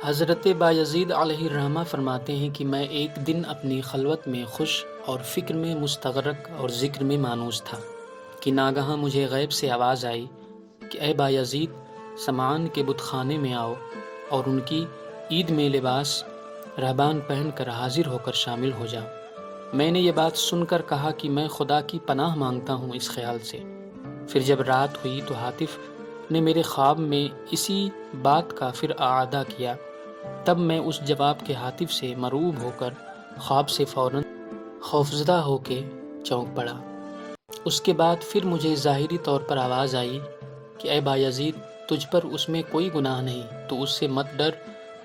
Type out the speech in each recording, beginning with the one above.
حضرت بایزید علیہ الرحمہ فرماتے ہیں کہ میں ایک دن اپنی خلوت میں خوش اور فکر میں مستغرق اور ذکر میں مانوس تھا کہ ناگہاں مجھے غیب سے آواز آئی کہ اے بایزید، سمعان کے بت خانے میں آؤ اور ان کی عید میں لباس رہبان پہن کر حاضر ہو کر شامل ہو جاؤ۔ میں نے یہ بات سن کر کہا کہ میں خدا کی پناہ مانگتا ہوں اس خیال سے۔ پھر جب رات ہوئی تو ہاتف نے میرے خواب میں اسی بات کا پھر اعادہ کیا۔ تب میں اس جواب کے ہاتف سے مرعوب ہو کر خواب سے فوراً خوفزدہ ہو کے چونک پڑا۔ اس کے بعد پھر مجھے ظاہری طور پر آواز آئی کہ اے بایزید، تجھ پر اس میں کوئی گناہ نہیں، تو اس سے مت ڈر،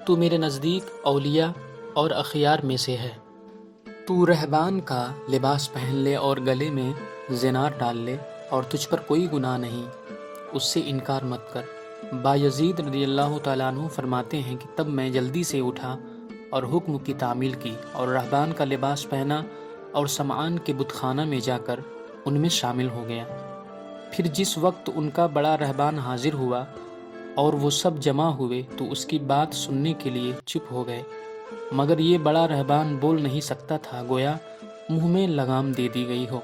تو میرے نزدیک اولیاء اور اخیار میں سے ہے۔ تو رہبان کا لباس پہن لے اور گلے میں زنار ڈال لے، اور تجھ پر کوئی گناہ نہیں، اس سے انکار مت کر۔ بایزید رضی اللہ تعالیٰ عنہ فرماتے ہیں کہ تب میں جلدی سے اٹھا اور حکم کی تعمیل کی اور رہبان کا لباس پہنا اور سمعان کے بت خانہ میں جا کر ان میں شامل ہو گیا۔ پھر جس وقت ان کا بڑا رہبان حاضر ہوا اور وہ سب جمع ہوئے تو اس کی بات سننے کے لیے چپ ہو گئے، مگر یہ بڑا رہبان بول نہیں سکتا تھا، گویا منہ میں لگام دے دی گئی ہو۔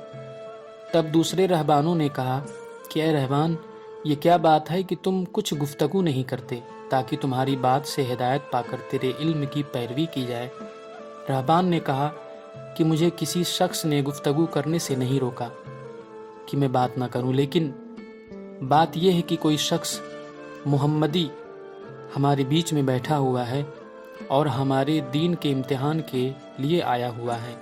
تب دوسرے رہبانوں نے کہا کہ اے رہبان، یہ کیا بات ہے کہ تم کچھ گفتگو نہیں کرتے تاکہ تمہاری بات سے ہدایت پا کر تیرے علم کی پیروی کی جائے؟ رہبان نے کہا کہ مجھے کسی شخص نے گفتگو کرنے سے نہیں روکا کہ میں بات نہ کروں، لیکن بات یہ ہے کہ کوئی شخص محمدی ہمارے بیچ میں بیٹھا ہوا ہے اور ہمارے دین کے امتحان کے لیے آیا ہوا ہے۔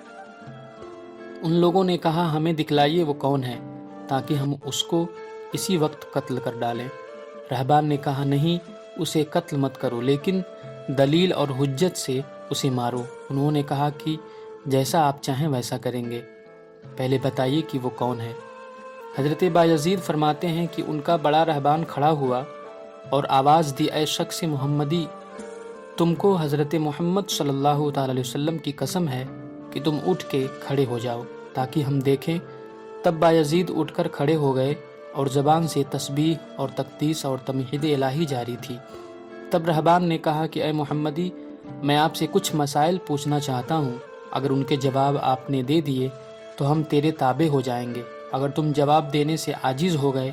ان لوگوں نے کہا ہمیں دکھلائیے وہ کون ہے تاکہ ہم اس کو اسی وقت قتل کر ڈالیں۔ رہبان نے کہا نہیں، اسے قتل مت کرو، لیکن دلیل اور حجت سے اسے مارو۔ انہوں نے کہا کہ جیسا آپ چاہیں ویسا کریں گے، پہلے بتائیے کہ وہ کون ہے۔ حضرت بایزید فرماتے ہیں کہ ان کا بڑا رہبان کھڑا ہوا اور آواز دی، اے شخص محمدی، تم کو حضرت محمد صلی اللہ تعالی علیہ وسلم کی قسم ہے کہ تم اٹھ کے کھڑے ہو جاؤ تاکہ ہم دیکھیں۔ تب بایزید اٹھ کر کھڑے ہو گئے اور زبان سے تسبیح اور تقدیس اور تمجید الہی جاری تھی۔ تب رہبان نے کہا کہ اے محمدی، میں آپ سے کچھ مسائل پوچھنا چاہتا ہوں، اگر ان کے جواب آپ نے دے دیے تو ہم تیرے تابع ہو جائیں گے، اگر تم جواب دینے سے عاجز ہو گئے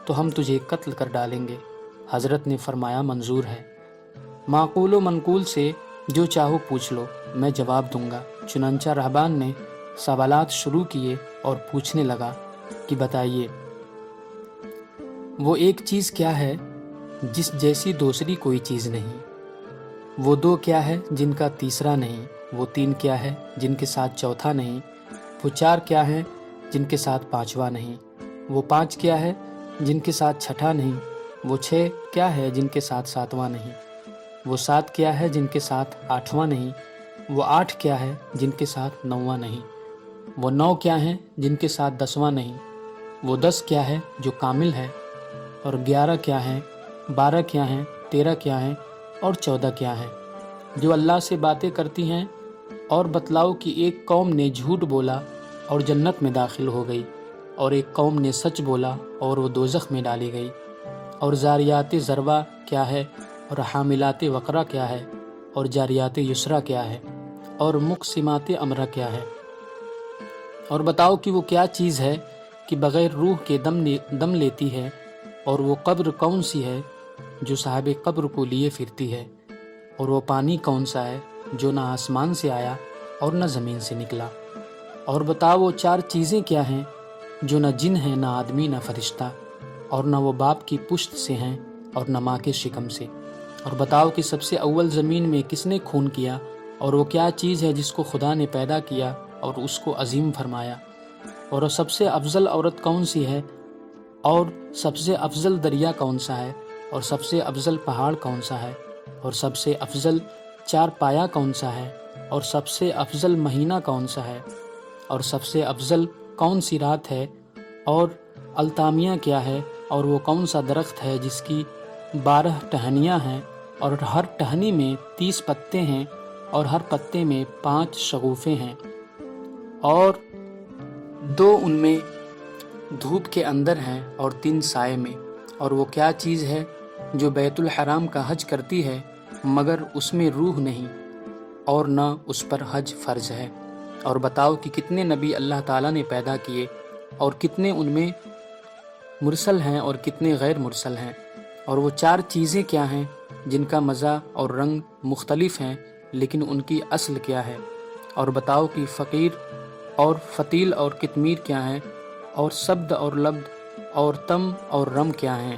تو ہم تجھے قتل کر ڈالیں گے۔ حضرت نے فرمایا منظور ہے، معقول و منقول سے جو چاہو پوچھ لو، میں جواب دوں گا۔ چنانچہ رہبان نے سوالات شروع کیے اور پوچھنے لگا کہ بتائیے، وہ ایک چیز کیا ہے جس جیسی دوسری کوئی چیز نہیں؟ وہ دو کیا ہے جن کا تیسرا نہیں؟ وہ تین کیا ہے جن کے ساتھ چوتھا نہیں؟ وہ چار کیا ہے جن کے ساتھ پانچواں نہیں؟ وہ پانچ کیا ہے جن کے ساتھ چھٹا نہیں؟ وہ چھ کیا ہے جن کے ساتھ ساتواں نہیں؟ وہ سات کیا ہے جن کے ساتھ آٹھواں نہیں؟ وہ آٹھ کیا ہے جن کے ساتھ نواں نہیں؟ وہ نو کیا ہیں جن کے ساتھ دسواں نہیں؟ وہ 10 کیا ہے جو کامل ہے؟ اور 11 کیا ہیں؟ 12 کیا ہیں؟ 13 کیا ہیں؟ اور 14 کیا ہیں؟ جو اللہ سے باتیں کرتی ہیں۔ اور بتلاؤ کہ ایک قوم نے جھوٹ بولا اور جنت میں داخل ہو گئی، اور ایک قوم نے سچ بولا اور وہ دوزخ میں ڈالی گئی۔ اور زاریات ذروا کیا ہے؟ اور حاملات وقرہ کیا ہے؟ اور جاریات یسرا کیا ہے؟ اور مقسمات امرہ کیا ہے؟ اور بتاؤ کہ وہ کیا چیز ہے کہ بغیر روح کے دم لیتی ہے؟ اور وہ قبر کون سی ہے جو صاحب قبر کو لیے پھرتی ہے؟ اور وہ پانی کون سا ہے جو نہ آسمان سے آیا اور نہ زمین سے نکلا؟ اور بتاؤ وہ چار چیزیں کیا ہیں جو نہ جن ہیں، نہ آدمی، نہ فرشتہ، اور نہ وہ باپ کی پشت سے ہیں اور نہ ماں کے شکم سے؟ اور بتاؤ کہ سب سے اول زمین میں کس نے خون کیا؟ اور وہ کیا چیز ہے جس کو خدا نے پیدا کیا اور اس کو عظیم فرمایا؟ اور وہ سب سے افضل عورت کون سی ہے؟ اور سب سے افضل دریا کون سا ہے؟ اور سب سے افضل پہاڑ کون سا ہے؟ اور سب سے افضل چار پایا کون سا ہے؟ اور سب سے افضل مہینہ کون سا ہے؟ اور سب سے افضل کون سی رات ہے؟ اور التامیہ کیا ہے؟ اور وہ کون سا درخت ہے جس کی 12 ٹہنیاں ہیں اور ہر ٹہنی میں 30 پتے ہیں اور ہر پتے میں 5 شگوفے ہیں اور 2 ان میں دھوپ کے اندر ہیں اور 3 سائے میں؟ اور وہ کیا چیز ہے جو بیت الحرام کا حج کرتی ہے مگر اس میں روح نہیں اور نہ اس پر حج فرض ہے۔ اور بتاؤ کہ کتنے نبی اللہ تعالیٰ نے پیدا کیے اور کتنے ان میں مرسل ہیں اور کتنے غیر مرسل ہیں، اور وہ 4 چیزیں کیا ہیں جن کا مزہ اور رنگ مختلف ہیں لیکن ان کی اصل کیا ہے؟ اور بتاؤ کہ فقیر اور فتیل اور قطمیر کیا ہیں، اور سبد اور لبد اور تم اور رم کیا ہیں؟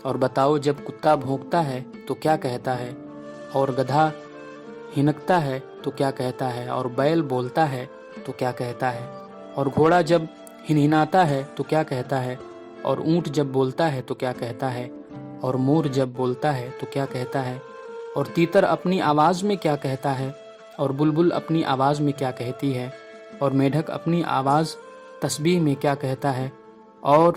اور بتاؤ جب کتا بھونکتا ہے تو کیا کہتا ہے، اور گدھا ہنکتا ہے تو کیا کہتا ہے، اور بیل بولتا ہے تو کیا کہتا ہے، اور گھوڑا جب ہنہناتا ہے تو کیا کہتا ہے، اور اونٹ جب بولتا ہے تو کیا کہتا ہے، اور مور جب بولتا ہے تو کیا کہتا ہے، اور تیتر اپنی آواز میں کیا کہتا ہے، اور بلبل اپنی آواز میں کیا کہتی ہے، اور میڈک اپنی آواز تسبیح میں کیا کہتا ہے، اور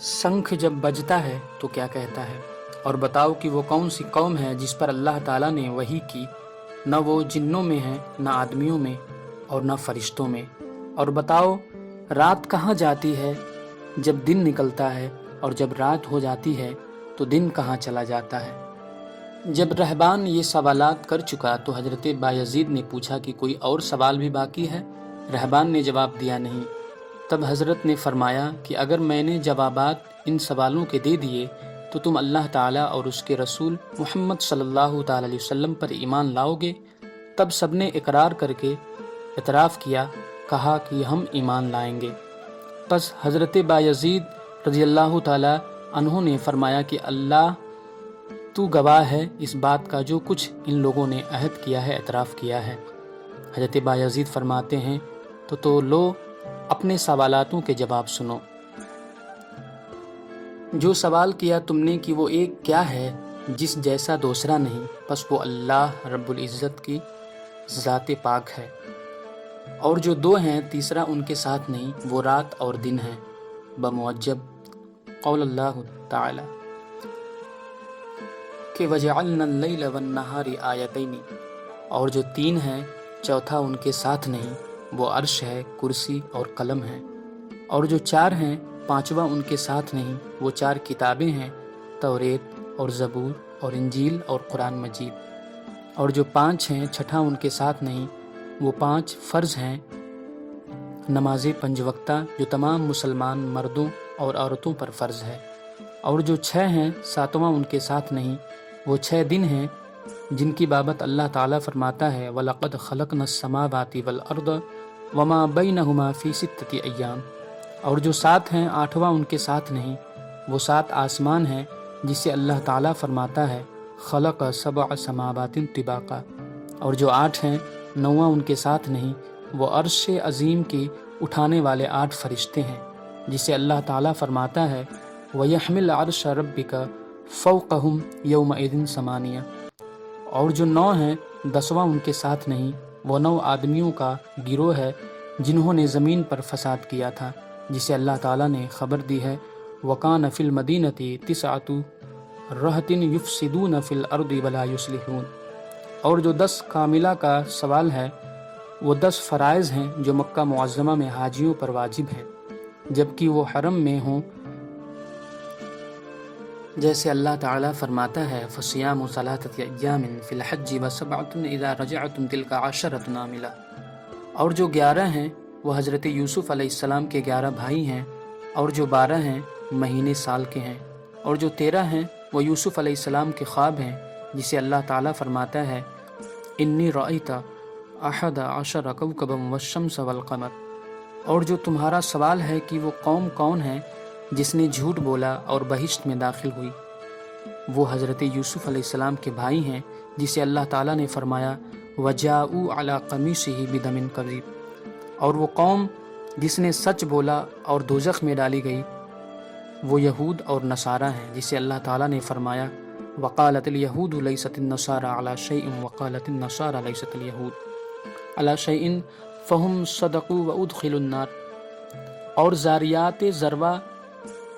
شنکھ جب بجتا ہے تو کیا کہتا ہے۔ اور بتاؤ کہ وہ کون سی قوم ہے جس پر اللہ تعالیٰ نے وحی کی، نہ وہ جنوں میں ہے نہ آدمیوں میں اور نہ فرشتوں میں۔ اور بتاؤ رات کہاں جاتی ہے جب دن نکلتا ہے، اور جب رات ہو جاتی ہے تو دن کہاں چلا جاتا ہے۔ جب رہبان یہ سوالات کر چکا تو حضرت بایزید نے پوچھا کہ کوئی اور سوال بھی باقی ہے؟ رہبان نے جواب دیا نہیں۔ تب حضرت نے فرمایا کہ اگر میں نے جوابات ان سوالوں کے دے دیے تو تم اللہ تعالیٰ اور اس کے رسول محمد صلی اللہ تعالیٰ علیہ وسلم پر ایمان لاؤ گے؟ تب سب نے اقرار کر کے اعتراف کیا، کہا کہ ہم ایمان لائیں گے۔ پس حضرت بایزید رضی اللہ تعالیٰ عنہ نے فرمایا کہ اللہ تو گواہ ہے اس بات کا جو کچھ ان لوگوں نے عہد کیا ہے، اعتراف کیا ہے۔ حضرت بایزید فرماتے ہیں تو لو اپنے سوالاتوں کے جواب سنو۔ جو سوال کیا تم نے کہ وہ ایک کیا ہے جس جیسا دوسرا نہیں، پس وہ اللہ رب العزت کی ذات پاک ہے۔ اور جو 2 ہیں تیسرا ان کے ساتھ نہیں، وہ رات اور دن ہیں بموجب قول اللہ تعالی کہ وَجَعَلْنَا اللَّيْلَ وَالنَّهَارِ آیَتَيْنِ۔ اور جو 3 ہیں چوتھا ان کے ساتھ نہیں، وہ عرش ہے، کرسی اور قلم ہے۔ اور جو 4 ہیں پانچواں ان کے ساتھ نہیں، وہ 4 کتابیں ہیں، توریت اور زبور اور انجیل اور قرآن مجید۔ اور جو 5 ہیں چھٹا ان کے ساتھ نہیں، وہ 5 فرض ہیں، نماز 5 وقتہ جو تمام مسلمان مردوں اور عورتوں پر فرض ہے۔ اور جو 6 ہیں ساتواں ان کے ساتھ نہیں، وہ 6 دن ہیں جن کی بابت اللہ تعالیٰ فرماتا ہے وَلَقَدْ خَلَقْنَا السَّمَاوَاتِ وَالْأَرْضَ وَمَا بَيْنَهُمَا فِي 6 أَيَّامٍ۔ اور جو 7 ہیں 8واں ان کے ساتھ نہیں، وہ 7 آسمان ہیں جس سے اللہ تعالیٰ فرماتا ہے خَلَقَ 7 سَمَاوَاتٍ طِبَاقًا۔ اور جو 8 ہیں 9واں ان کے ساتھ نہیں، وہ عرش عظیم کی اٹھانے والے 8 فرشتے ہیں جس سے اللہ تعالیٰ فرماتا ہے وَيَحْمِلْ عَرْشَ رَبِّكَ فَوْقَهُمْ يَوْمَئِذٍ ثَمَانِيَةٌ۔ اور جو 9 ہیں 10واں ان کے ساتھ نہیں، وہ 9 آدمیوں کا گروہ ہے جنہوں نے زمین پر فساد کیا تھا، جسے اللہ تعالیٰ نے خبر دی ہے وَقَانَ فِي الْمَدِينَةِ 9 رَهْطٍ يُفْسِدُونَ فِي الْأَرْضِ وَلَا يُصْلِحُونَ۔ اور جو 10 کاملہ کا سوال ہے وہ 10 فرائض ہیں جو مکہ معظمہ میں حاجیوں پر واجب ہیں جبکہ وہ حرم میں ہوں، جیسے اللہ تعالیٰ فرماتا ہے فَصِيَامُ 3 أَيَّامٍ فِي الْحَجِّ وَسَبْعَةٌ إِذَا رَجَعْتُمْ تِلْكَ 10 كَامِلَةٌ۔ اور جو 11 ہیں وہ حضرت یوسف علیہ السلام کے 11 بھائی ہیں، اور جو 12 ہیں مہینے سال کے ہیں، اور جو 13 ہیں وہ یوسف علیہ السلام کے خواب ہیں جسے اللہ تعالیٰ فرماتا ہے إِنِّي رَأَيْتُ 11 كَوْكَبًا وَالشَّمْسَ وَالْقَمَرَ۔ اور جو تمہارا سوال ہے کہ وہ قوم کون ہے جس نے جھوٹ بولا اور بہشت میں داخل ہوئی، وہ حضرت یوسف علیہ السلام کے بھائی ہیں جسے اللہ تعالیٰ نے فرمایا وَجَاءُوا عَلَىٰ قَمِيصِهِ بِدَمٍ كَذِيبٍ۔ اور وہ قوم جس نے سچ بولا اور دوزخ میں ڈالی گئی، وہ یہود اور نصارہ ہیں جسے اللہ تعالیٰ نے فرمایا وَقَالَتِ الْيَهُودُ لَيْسَتِ النَّصَارَىٰ عَلَىٰ شَيْءٍ وَقَالَتِ النَّصَارَىٰ لَيْسَتِ الْيَهُودُ عَلَىٰ شَيْءٍ فَهُمْ صَدَقُوا وَأُدْخِلُوا النَّارَ۔ اور زاریات ذروہ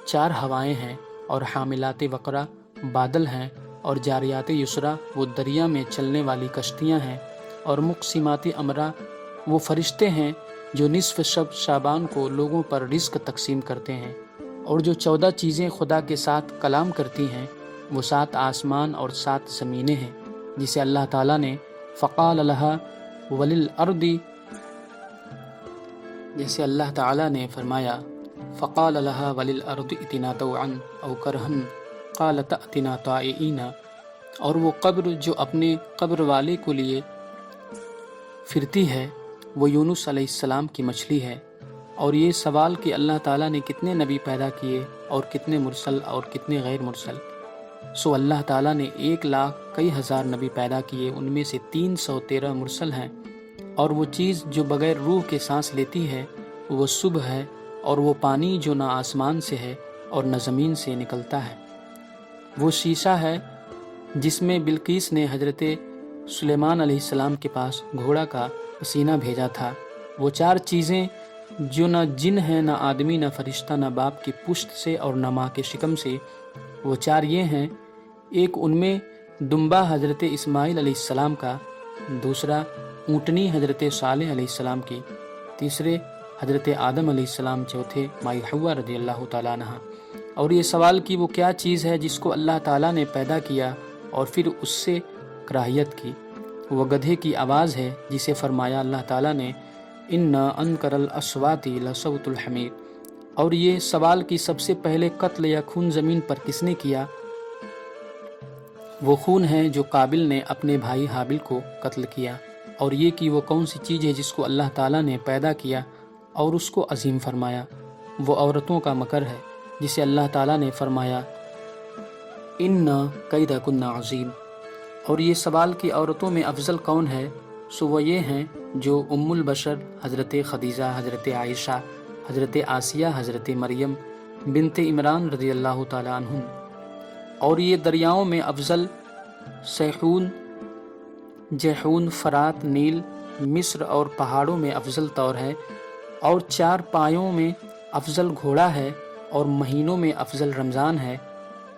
4 ہوائیں ہیں، اور حاملات وقرہ بادل ہیں، اور جاریات یسرا وہ دریا میں چلنے والی کشتیاں ہیں، اور مقسمات امرا وہ فرشتے ہیں جو نصف شب شعبان کو لوگوں پر رزق تقسیم کرتے ہیں، اور جو 14 چیزیں خدا کے ساتھ کلام کرتی ہیں وہ 7 آسمان اور 7 زمینیں ہیں، جسے اللہ تعالیٰ نے فقال لها وللارض، جیسے اللہ تعالیٰ نے فرمایا فقال لها وللارض ائتنا طوعا او کرہا قالت ائتنا طائعین، اور وہ قبر جو اپنے قبر والے کو لیے پھرتی ہے وہ یونس علیہ السلام کی مچھلی ہے۔ اور یہ سوال کہ اللہ تعالیٰ نے کتنے نبی پیدا کیے اور کتنے مرسل اور کتنے غیر مرسل، سو اللہ تعالیٰ نے 1,00,000 کئی ہزار نبی پیدا کیے، ان میں سے 313 مرسل ہیں، اور وہ چیز جو بغیر روح کے سانس لیتی ہے وہ صبح ہے، اور وہ پانی جو نہ آسمان سے ہے اور نہ زمین سے نکلتا ہے، وہ شیشہ ہے جس میں بلقیس نے حضرت سلیمان علیہ السلام کے پاس گھوڑا کا پسینہ بھیجا تھا، وہ 4 چیزیں جو نہ جن ہیں نہ آدمی نہ فرشتہ نہ باپ کی پشت سے اور نہ ماں کے شکم سے، وہ 4 یہ ہیں: ایک ان میں دمبا حضرت اسماعیل علیہ السلام کا، دوسرا اونٹنی حضرت صالح علیہ السلام کی، تیسرے حضرت آدم علیہ السلام، چوتھے مائی حوا رضی اللہ تعالیٰ عنہ۔ اور یہ سوال کہ وہ کیا چیز ہے جس کو اللہ تعالیٰ نے پیدا کیا اور پھر اس سے کراہیت کی، وہ گدھے کی آواز ہے جسے فرمایا اللہ تعالیٰ نے اِنَّا أَنْكَرَ الْأَصْوَاتِ لَصَوْتُ الْحَمِيرِ۔ اور یہ سوال کہ سب سے پہلے قتل یا خون زمین پر کس نے کیا، وہ خون ہے جو قابل نے اپنے بھائی حابل کو قتل کیا، اور یہ کہ وہ کون سی چیز ہے جس کو اللہ تعالیٰ نے پیدا کیا اور اس کو عظیم فرمایا، وہ عورتوں کا مکر ہے جسے اللہ تعالیٰ نے فرمایا اِنَّا کَیْدَکُنَّ عَظِیمٌ۔ اور یہ سوال کہ عورتوں میں افضل کون ہے، سو وہ یہ ہیں جو ام البشر حضرت خدیجہ، حضرت عائشہ، حضرت آسیہ، حضرت مریم بنت عمران رضی اللہ تعالیٰ عنہم۔ اور یہ دریاؤں میں افضل سیحون، جیحون، فرات، نیل، مصر اور پہاڑوں میں افضل طور ہے، اور 4 پایوں میں افضل گھوڑا ہے، اور مہینوں میں افضل رمضان ہے،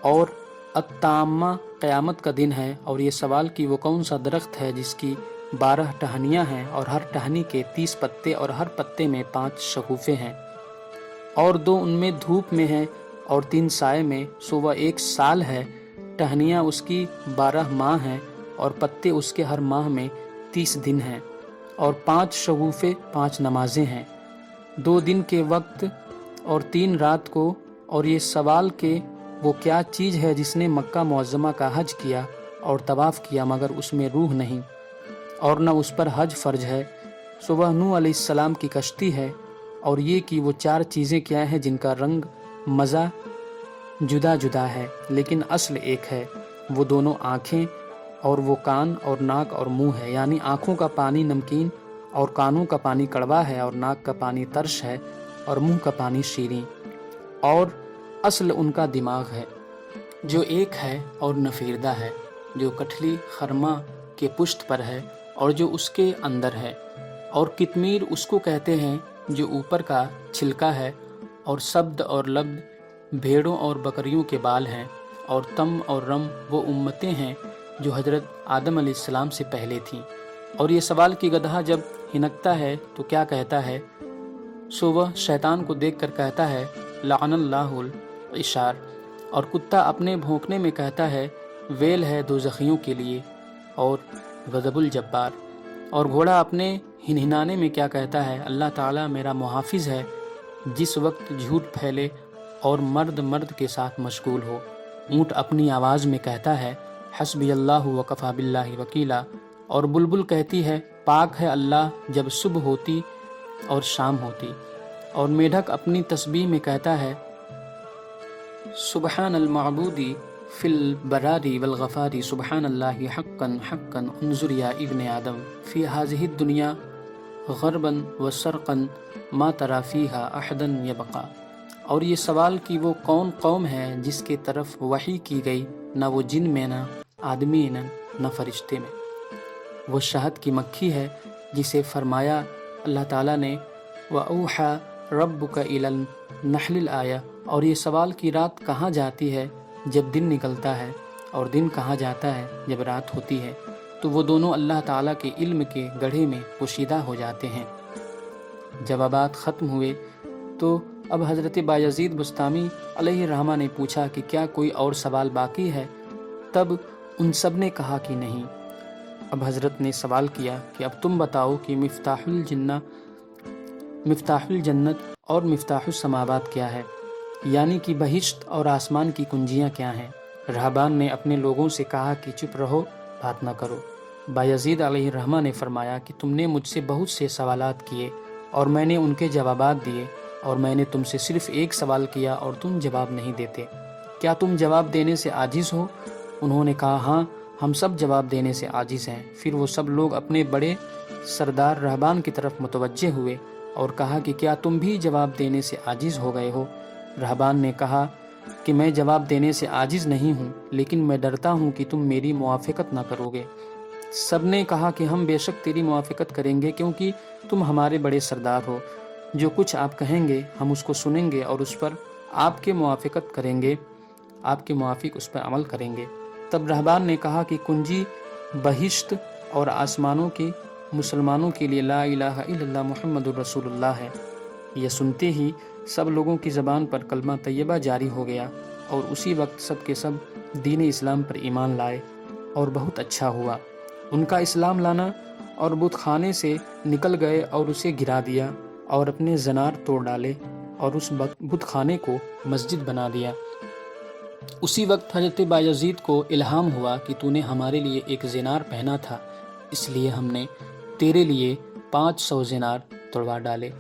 اور التامہ قیامت کا دن ہے۔ اور یہ سوال کہ وہ کون سا درخت ہے جس کی 12 ٹہنیاں ہیں اور ہر ٹہنی کے 30 پتے اور ہر پتے میں 5 شگوفے ہیں، اور 2 ان میں دھوپ میں ہیں اور 3 سائے میں، سو وہ 1 سال ہے، ٹہنیاں اس کی 12 ماہ ہیں اور پتے اس کے ہر ماہ میں 30 دن ہیں، اور 5 شگوفے 5 نمازیں ہیں، 2 دن کے وقت اور 3 رات کو۔ اور یہ سوال کہ وہ کیا چیز ہے جس نے مکہ معظمہ کا حج کیا اور طواف کیا مگر اس میں روح نہیں اور نہ اس پر حج فرض ہے، سو وہ نوح علیہ السلام کی کشتی ہے۔ اور یہ کہ وہ 4 چیزیں کیا ہیں جن کا رنگ مزہ جدا جدا ہے لیکن اصل ایک ہے، وہ دونوں آنکھیں اور وہ کان اور ناک اور منہ ہے، یعنی آنکھوں کا پانی نمکین اور کانوں کا پانی کڑوا ہے، اور ناک کا پانی ترش ہے اور منہ کا پانی شیریں، اور اصل ان کا دماغ ہے جو ایک ہے اور نفیردہ ہے، جو کٹھلی خرما کے پشت پر ہے اور جو اس کے اندر ہے، اور کتمیر اس کو کہتے ہیں جو اوپر کا چھلکا ہے، اور سبد اور لبد بھیڑوں اور بکریوں کے بال ہیں، اور تم اور رم وہ امتیں ہیں جو حضرت آدم علیہ السلام سے پہلے تھیں۔ اور یہ سوال کہ گدھا جب ہنکتا ہے تو کیا کہتا ہے، سو وہ شیطان کو دیکھ کر کہتا ہے لعن اللہ العشار، اور کتا اپنے بھونکنے میں کہتا ہے ویل ہے دوزخیوں کے لیے اور غضب الجبار، اور گھوڑا اپنے ہنہنانے میں کیا کہتا ہے، اللہ تعالیٰ میرا محافظ ہے جس وقت جھوٹ پھیلے اور مرد مرد کے ساتھ مشغول ہو۔ اونٹ اپنی آواز میں کہتا ہے حسبی اللہ وکفی باللہ وکیلا، اور بلبل کہتی ہے پاک ہے اللہ جب صبح ہوتی اور شام ہوتی، اور میڈھک اپنی تسبیح میں کہتا ہے سبحان المعبودی فی البراری والغفاری سبحان اللہ حقا حقا انظر یا ابن آدم فی ہذہ الدنیا غربا وسرقا ما تری فیہا احدا یبقا۔ اور یہ سوال کہ وہ کون قوم ہے جس کے طرف وحی کی گئی نہ وہ جن میں نہ آدمی نہ فرشتے میں، وہ شہد کی مکھی ہے جسے فرمایا اللہ تعالیٰ نے وَأَوْحَى رَبُّكَ إِلَى النَّحْلِ الْآيَةِ۔ اور یہ سوال کہ رات کہاں جاتی ہے جب دن نکلتا ہے اور دن کہاں جاتا ہے جب رات ہوتی ہے، تو وہ دونوں اللہ تعالیٰ کے علم کے گڑھے میں پوشیدہ ہو جاتے ہیں۔ جوابات ختم ہوئے تو اب حضرت بایزید بسطامی علیہ الرحمہ نے پوچھا کہ کیا کوئی اور سوال باقی ہے، تب ان سب نے کہا کہ نہیں۔ اب حضرت نے سوال کیا کہ اب تم بتاؤ کہ مفتاح الجنت اور مفتاح السماوات کیا ہے، یعنی کہ بہشت اور آسمان کی کنجیاں کیا ہیں؟ رہبان نے اپنے لوگوں سے کہا کہ چپ رہو، بات نہ کرو۔ بایزید علیہ الرحمہ نے فرمایا کہ تم نے مجھ سے بہت سے سوالات کیے اور میں نے ان کے جوابات دیے، اور میں نے تم سے صرف ایک سوال کیا اور تم جواب نہیں دیتے، کیا تم جواب دینے سے عاجز ہو؟ انہوں نے کہا ہاں، ہم سب جواب دینے سے عاجز ہیں۔ پھر وہ سب لوگ اپنے بڑے سردار رہبان کی طرف متوجہ ہوئے اور کہا کہ کیا تم بھی جواب دینے سے عاجز ہو گئے ہو؟ رہبان نے کہا کہ میں جواب دینے سے عاجز نہیں ہوں، لیکن میں ڈرتا ہوں کہ تم میری موافقت نہ کرو گے۔ سب نے کہا کہ ہم بے شک تیری موافقت کریں گے، کیونکہ تم ہمارے بڑے سردار ہو۔ جو کچھ آپ کہیں گے ہم اس کو سنیں گے اور اس پر آپ کے موافقت کریں گے، آپ کے موافق اس پر عمل کریں گے۔ تب رہبان نے کہا کہ کنجی بہشت اور آسمانوں کی مسلمانوں کے لیے لا الہ الا اللہ محمد الرسول اللہ ہے۔ یہ سنتے ہی سب لوگوں کی زبان پر کلمہ طیبہ جاری ہو گیا، اور اسی وقت سب کے سب دین اسلام پر ایمان لائے، اور بہت اچھا ہوا۔ ان کا اسلام لانا، اور بت خانے سے نکل گئے اور اسے گرا دیا، اور اپنے زنار توڑ ڈالے اور اس بت خانے کو مسجد بنا دیا۔ اسی وقت حضرت بایزید کو الہام ہوا کہ تو نے ہمارے لیے ایک زنار پہنا تھا، اس لیے ہم نے تیرے لیے 500 زنار توڑوا ڈالے۔